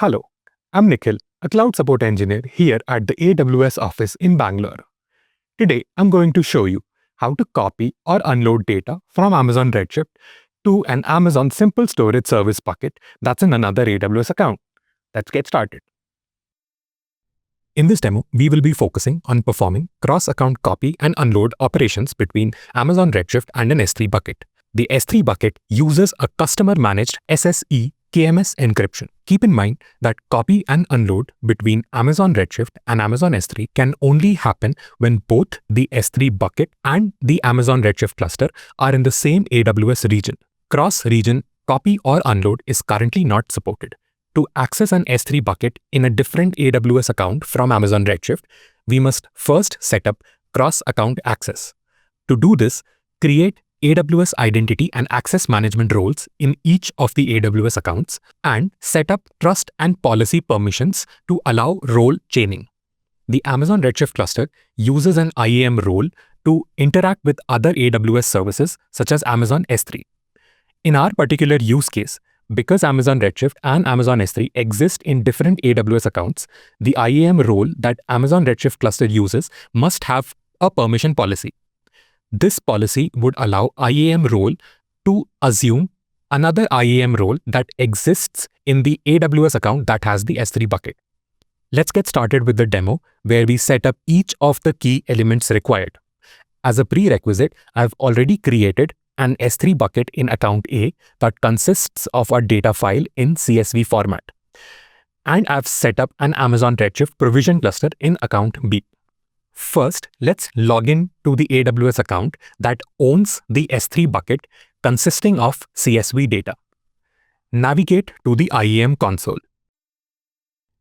Hello, I'm Nikhil, a cloud support engineer here at the AWS office in Bangalore. Today, I'm going to show you how to copy or unload data from Amazon Redshift to an Amazon Simple Storage Service bucket that's in another AWS account. Let's get started. In this demo, we will be focusing on performing cross-account copy and unload operations between Amazon Redshift and an S3 bucket. The S3 bucket uses a customer-managed SSE-KMS encryption. Keep in mind that copy and unload between Amazon Redshift and Amazon S3 can only happen when both the S3 bucket and the Amazon Redshift cluster are in the same AWS region. Cross-region copy or unload is currently not supported. To access an S3 bucket in a different AWS account from Amazon Redshift, we must first set up cross-account access. To do this, create AWS identity and access management roles in each of the AWS accounts and set up trust and policy permissions to allow role chaining. The Amazon Redshift cluster uses an IAM role to interact with other AWS services such as Amazon S3. In our particular use case, because Amazon Redshift and Amazon S3 exist in different AWS accounts, the IAM role that Amazon Redshift cluster uses must have a permission policy. This policy would allow IAM role to assume another IAM role that exists in the AWS account that has the S3 bucket. Let's get started with the demo where we set up each of the key elements required. As a prerequisite, I've already created an S3 bucket in account A that consists of a data file in CSV format. And I've set up an Amazon Redshift provision cluster in account B. First, let's log in to the AWS account that owns the S3 bucket consisting of CSV data. Navigate to the IAM console.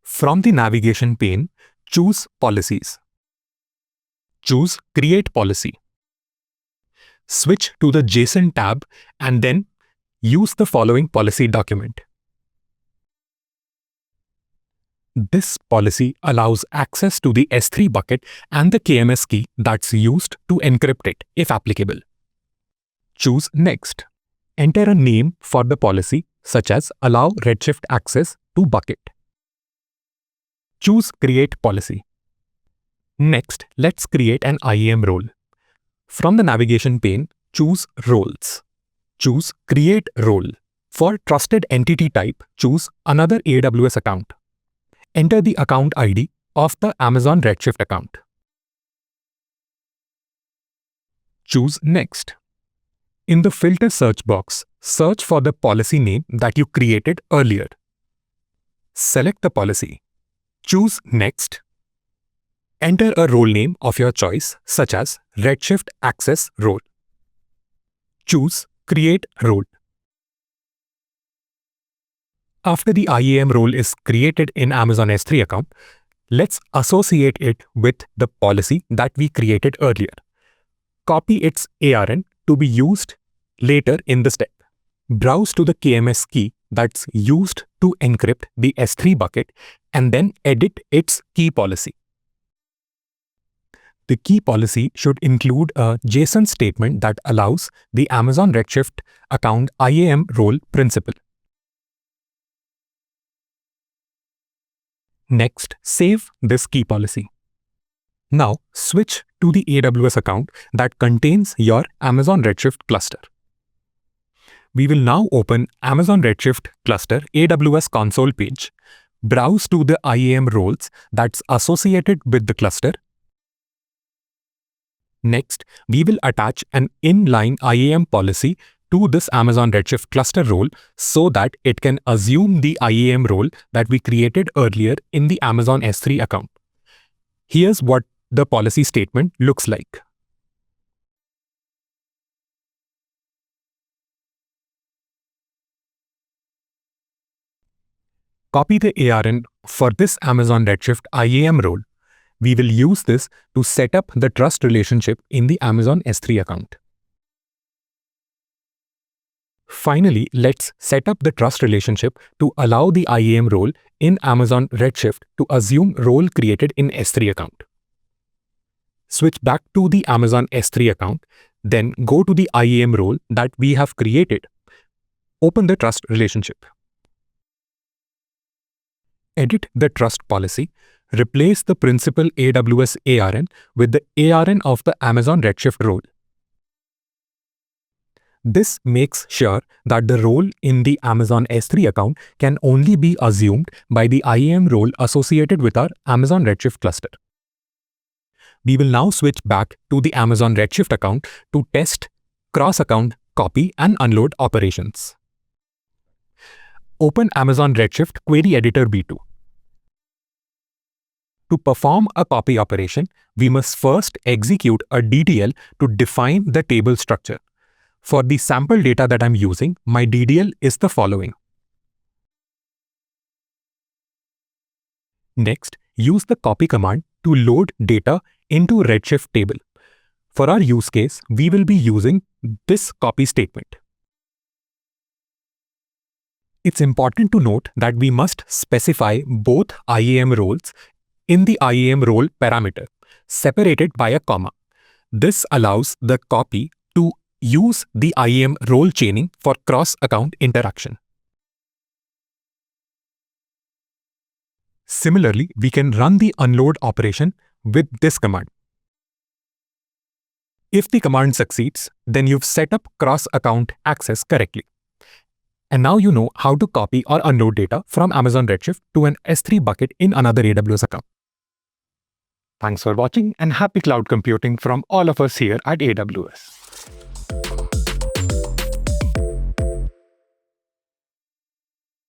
From the navigation pane, choose Policies. Choose Create Policy. Switch to the JSON tab and then use the following policy document. This policy allows access to the S3 bucket and the KMS key that's used to encrypt it, if applicable. Choose Next. Enter a name for the policy, such as Allow Redshift Access to Bucket. Choose Create Policy. Next, let's create an IAM role. From the navigation pane, choose Roles. Choose Create Role. For Trusted Entity Type, choose another AWS account. Enter the account ID of the Amazon Redshift account. Choose Next. In the filter search box, search for the policy name that you created earlier. Select the policy. Choose Next. Enter a role name of your choice, such as Redshift Access Role. Choose Create Role. After the IAM role is created in Amazon S3 account, let's associate it with the policy that we created earlier. Copy its ARN to be used later in the step. Browse to the KMS key that's used to encrypt the S3 bucket and then edit its key policy. The key policy should include a JSON statement that allows the Amazon Redshift account IAM role principal. Next, save this key policy. Now, switch to the AWS account that contains your Amazon Redshift cluster. We will now open Amazon Redshift cluster AWS console page, browse to the IAM roles that's associated with the cluster. Next, we will attach an inline IAM policy to this Amazon Redshift cluster role so that it can assume the IAM role that we created earlier in the Amazon S3 account. Here's what the policy statement looks like. Copy the ARN for this Amazon Redshift IAM role. We will use this to set up the trust relationship in the Amazon S3 account. Finally, let's set up the trust relationship to allow the IAM role in Amazon Redshift to assume role created in S3 account. Switch back to the Amazon S3 account, then go to the IAM role that we have created. Open the trust relationship. Edit the trust policy. Replace the principal AWS ARN with the ARN of the Amazon Redshift role. This makes sure that the role in the Amazon S3 account can only be assumed by the IAM role associated with our Amazon Redshift cluster. We will now switch back to the Amazon Redshift account to test cross-account copy and unload operations. Open Amazon Redshift Query Editor V2. To perform a copy operation, we must first execute a DDL to define the table structure. For the sample data that I'm using, my DDL is the following. Next, use the copy command to load data into Redshift table. For our use case, we will be using this copy statement. It's important to note that we must specify both IAM roles in the IAM role parameter, separated by a comma. This allows the copy to use the IAM role chaining for cross-account interaction. Similarly, we can run the unload operation with this command. If the command succeeds, then you've set up cross-account access correctly. And now you know how to copy or unload data from Amazon Redshift to an S3 bucket in another AWS account. Thanks for watching and happy cloud computing from all of us here at AWS.